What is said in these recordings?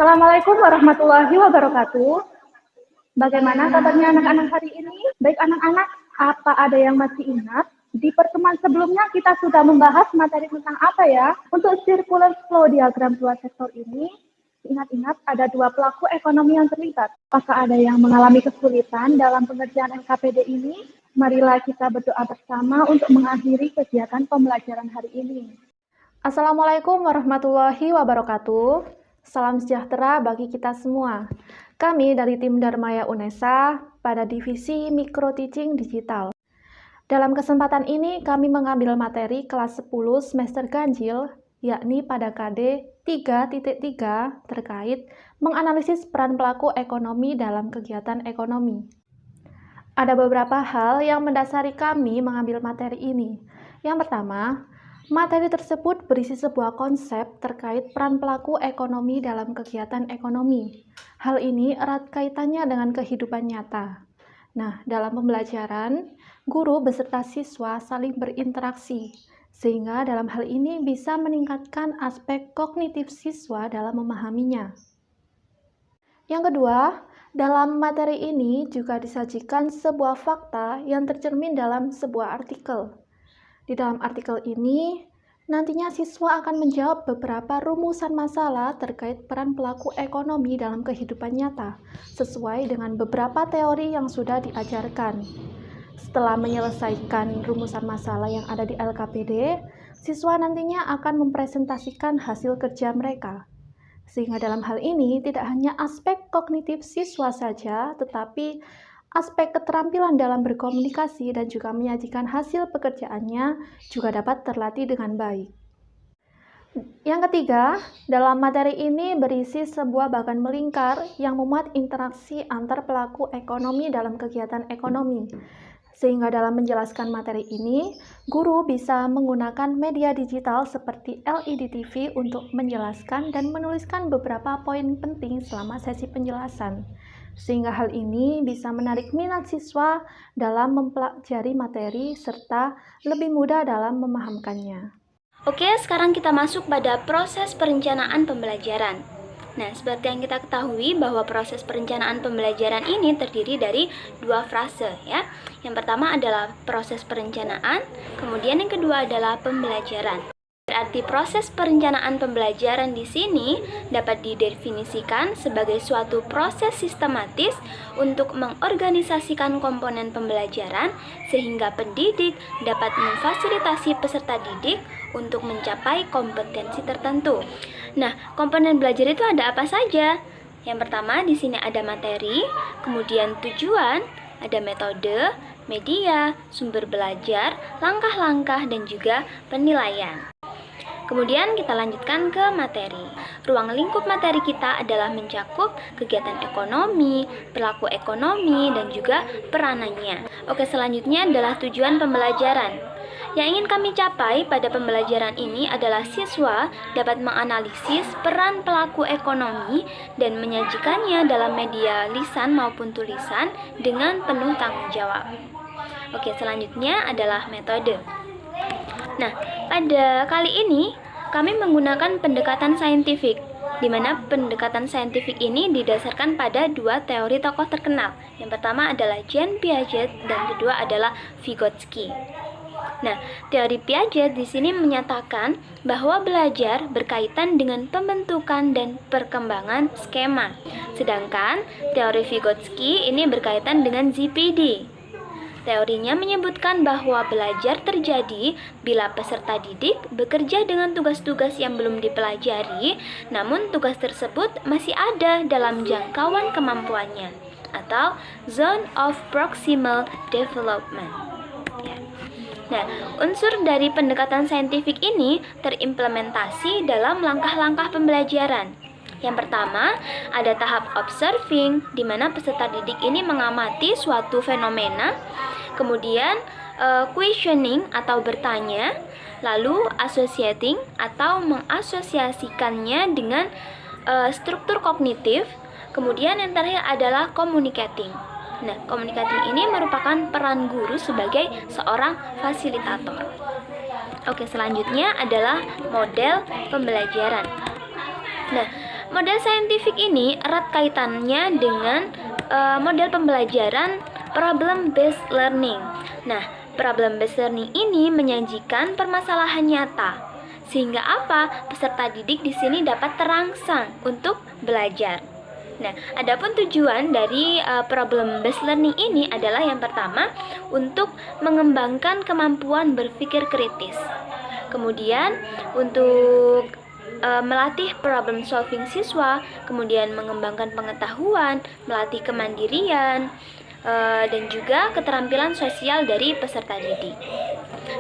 Assalamualaikum warahmatullahi wabarakatuh. Bagaimana kabarnya anak-anak hari ini? Baik anak-anak, apa ada yang masih ingat? Di pertemuan sebelumnya kita sudah membahas materi tentang apa ya? Untuk circular flow diagram dua sektor ini, ingat-ingat ada dua pelaku ekonomi yang terlibat. Apakah ada yang mengalami kesulitan dalam pengerjaan LKPD ini? Marilah kita berdoa bersama untuk mengakhiri kegiatan pembelajaran hari ini. Assalamualaikum warahmatullahi wabarakatuh. Salam sejahtera bagi kita semua. Kami dari tim Dharmaya UNESA pada divisi Micro Teaching Digital. Dalam kesempatan ini kami mengambil materi kelas 10 semester ganjil, yakni pada KD 3.3 terkait menganalisis peran pelaku ekonomi dalam kegiatan ekonomi. Ada beberapa hal yang mendasari kami mengambil materi ini. Yang pertama, materi tersebut berisi sebuah konsep terkait peran pelaku ekonomi dalam kegiatan ekonomi. Hal ini erat kaitannya dengan kehidupan nyata. Nah, dalam pembelajaran, guru beserta siswa saling berinteraksi, sehingga dalam hal ini bisa meningkatkan aspek kognitif siswa dalam memahaminya. Yang kedua, dalam materi ini juga disajikan sebuah fakta yang tercermin dalam sebuah artikel. Di dalam artikel ini, nantinya siswa akan menjawab beberapa rumusan masalah terkait peran pelaku ekonomi dalam kehidupan nyata, sesuai dengan beberapa teori yang sudah diajarkan. Setelah menyelesaikan rumusan masalah yang ada di LKPD, siswa nantinya akan mempresentasikan hasil kerja mereka. Sehingga dalam hal ini tidak hanya aspek kognitif siswa saja, tetapi aspek keterampilan dalam berkomunikasi dan juga menyajikan hasil pekerjaannya juga dapat terlatih dengan baik. Yang ketiga, dalam materi ini berisi sebuah bagan melingkar yang memuat interaksi antar pelaku ekonomi dalam kegiatan ekonomi. Sehingga dalam menjelaskan materi ini, guru bisa menggunakan media digital seperti LED TV untuk menjelaskan dan menuliskan beberapa poin penting selama sesi penjelasan. Sehingga hal ini bisa menarik minat siswa dalam mempelajari materi serta lebih mudah dalam memahamkannya. Oke, sekarang kita masuk pada proses perencanaan pembelajaran. Nah, seperti yang kita ketahui bahwa proses perencanaan pembelajaran ini terdiri dari dua fase ya. Yang pertama adalah proses perencanaan, kemudian yang kedua adalah pembelajaran. Berarti proses perencanaan pembelajaran di sini dapat didefinisikan sebagai suatu proses sistematis untuk mengorganisasikan komponen pembelajaran sehingga pendidik dapat memfasilitasi peserta didik untuk mencapai kompetensi tertentu. Nah, komponen belajar itu ada apa saja? Yang pertama di sini ada materi, kemudian tujuan, ada metode, media, sumber belajar, langkah-langkah, dan juga penilaian. Kemudian kita lanjutkan ke materi. Ruang lingkup materi kita adalah mencakup kegiatan ekonomi, perilaku ekonomi, dan juga peranannya. Oke, selanjutnya adalah tujuan pembelajaran. Yang ingin kami capai pada pembelajaran ini adalah siswa dapat menganalisis peran pelaku ekonomi dan menyajikannya dalam media lisan maupun tulisan dengan penuh tanggung jawab. Oke, selanjutnya adalah metode. Nah, pada kali ini kami menggunakan pendekatan saintifik, di mana pendekatan saintifik ini didasarkan pada dua teori tokoh terkenal. Yang pertama adalah Jean Piaget dan kedua adalah Vygotsky. Nah, teori Piaget di sini menyatakan bahwa belajar berkaitan dengan pembentukan dan perkembangan skema. Sedangkan teori Vygotsky ini berkaitan dengan ZPD. Teorinya menyebutkan bahwa belajar terjadi bila peserta didik bekerja dengan tugas-tugas yang belum dipelajari, namun tugas tersebut masih ada dalam jangkauan kemampuannya, atau zone of proximal development. Ya. Nah, unsur dari pendekatan saintifik ini terimplementasi dalam langkah-langkah pembelajaran. Yang pertama, ada tahap observing, di mana peserta didik ini mengamati suatu fenomena, kemudian questioning atau bertanya, lalu associating atau mengasosiasikannya dengan struktur kognitif, kemudian yang terakhir adalah communicating. Nah, communicating ini merupakan peran guru sebagai seorang fasilitator. Oke, selanjutnya adalah model pembelajaran. Nah, Model saintifik ini erat kaitannya dengan model pembelajaran problem based learning. Nah, problem based learning ini menyajikan permasalahan nyata, sehingga apa? Peserta didik di sini dapat terangsang untuk belajar. Nah, adapun tujuan dari problem based learning ini adalah yang pertama untuk mengembangkan kemampuan berpikir kritis. Kemudian untuk melatih problem solving siswa, kemudian mengembangkan pengetahuan, melatih kemandirian, dan juga keterampilan sosial dari peserta didik.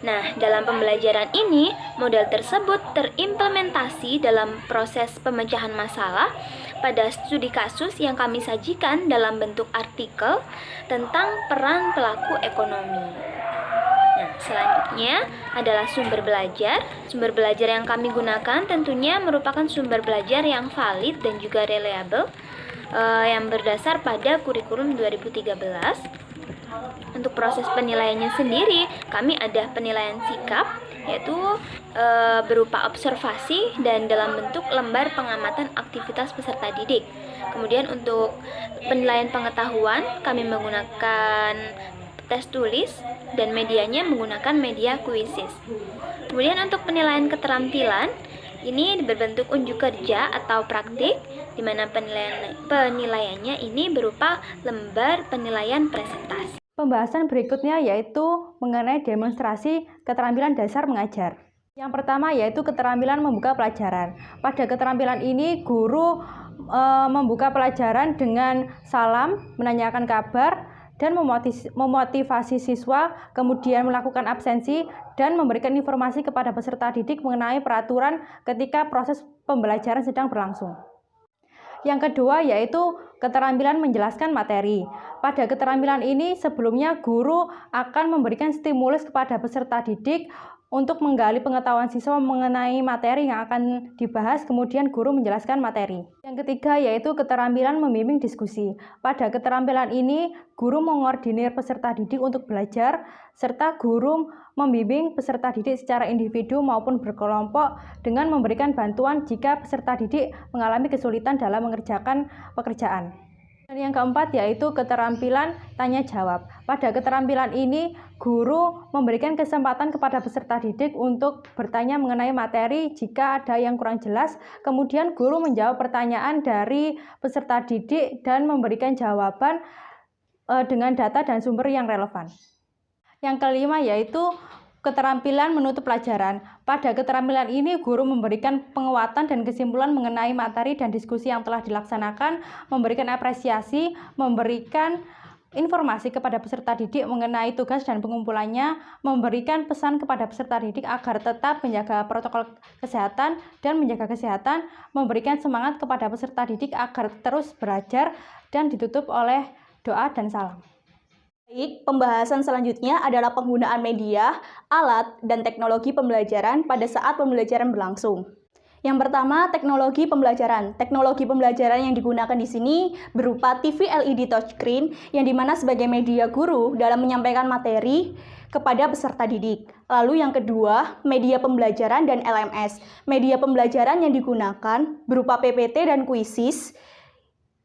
Nah, dalam pembelajaran ini, model tersebut terimplementasi dalam proses pemecahan masalah pada studi kasus yang kami sajikan dalam bentuk artikel tentang peran pelaku ekonomi. Nah, selanjutnya adalah sumber belajar. Sumber belajar yang kami gunakan tentunya merupakan sumber belajar yang valid dan juga reliable, yang berdasar pada kurikulum 2013. Untuk proses penilaiannya sendiri, kami ada penilaian sikap, yaitu berupa observasi dan dalam bentuk lembar pengamatan aktivitas peserta didik. Kemudian untuk penilaian pengetahuan, kami menggunakan tes tulis dan medianya menggunakan media kuisis. Kemudian untuk penilaian keterampilan, ini berbentuk unjuk kerja atau praktik, di mana penilaiannya ini berupa lembar penilaian presentasi. Pembahasan berikutnya yaitu mengenai demonstrasi keterampilan dasar mengajar. Yang pertama yaitu keterampilan membuka pelajaran. Pada keterampilan ini guru membuka pelajaran dengan salam, menanyakan kabar, dan memotivasi siswa, kemudian melakukan absensi, dan memberikan informasi kepada peserta didik mengenai peraturan ketika proses pembelajaran sedang berlangsung. Yang kedua yaitu keterampilan menjelaskan materi. Pada keterampilan ini sebelumnya guru akan memberikan stimulus kepada peserta didik untuk menggali pengetahuan siswa mengenai materi yang akan dibahas, kemudian guru menjelaskan materi. Yang ketiga yaitu keterampilan membimbing diskusi. Pada keterampilan ini, guru mengordinir peserta didik untuk belajar, serta guru membimbing peserta didik secara individu maupun berkelompok dengan memberikan bantuan jika peserta didik mengalami kesulitan dalam mengerjakan pekerjaan. Dan yang keempat yaitu keterampilan tanya jawab. Pada keterampilan ini, guru memberikan kesempatan kepada peserta didik untuk bertanya mengenai materi jika ada yang kurang jelas. Kemudian guru menjawab pertanyaan dari peserta didik dan memberikan jawaban dengan data dan sumber yang relevan. Yang kelima yaitu keterampilan menutup pelajaran. Pada keterampilan ini, guru memberikan penguatan dan kesimpulan mengenai materi dan diskusi yang telah dilaksanakan, memberikan apresiasi, memberikan informasi kepada peserta didik mengenai tugas dan pengumpulannya, memberikan pesan kepada peserta didik agar tetap menjaga protokol kesehatan dan menjaga kesehatan, memberikan semangat kepada peserta didik agar terus belajar, dan ditutup oleh doa dan salam. Baik, pembahasan selanjutnya adalah penggunaan media, alat, dan teknologi pembelajaran pada saat pembelajaran berlangsung. Yang pertama, teknologi pembelajaran. Teknologi pembelajaran yang digunakan di sini berupa TV LED touchscreen yang dimana sebagai media guru dalam menyampaikan materi kepada peserta didik. Lalu yang kedua, media pembelajaran dan LMS. Media pembelajaran yang digunakan berupa PPT dan kuisis,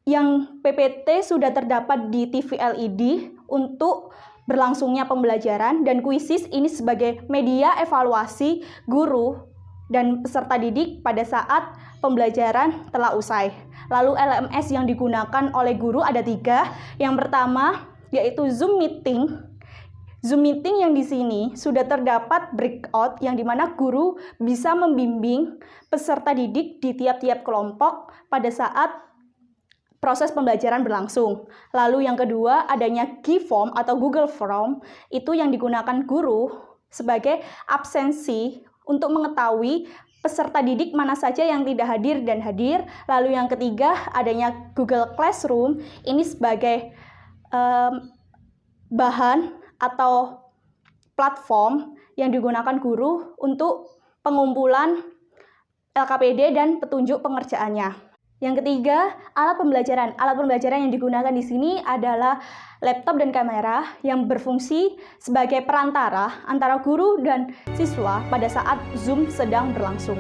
yang PPT sudah terdapat di TV LED untuk berlangsungnya pembelajaran, dan kuisis ini sebagai media evaluasi guru dan peserta didik pada saat pembelajaran telah usai. Lalu LMS yang digunakan oleh guru ada 3. Yang pertama yaitu Zoom Meeting. Zoom Meeting yang di sini sudah terdapat breakout yang dimana guru bisa membimbing peserta didik di tiap-tiap kelompok pada saat proses pembelajaran berlangsung. Lalu yang kedua adanya G-Form atau Google Form, itu yang digunakan guru sebagai absensi untuk mengetahui peserta didik mana saja yang tidak hadir dan hadir. Lalu yang ketiga adanya Google Classroom, ini sebagai bahan atau platform yang digunakan guru untuk pengumpulan LKPD dan petunjuk pengerjaannya. Yang ketiga, alat pembelajaran. Alat pembelajaran yang digunakan di sini adalah laptop dan kamera yang berfungsi sebagai perantara antara guru dan siswa pada saat Zoom sedang berlangsung.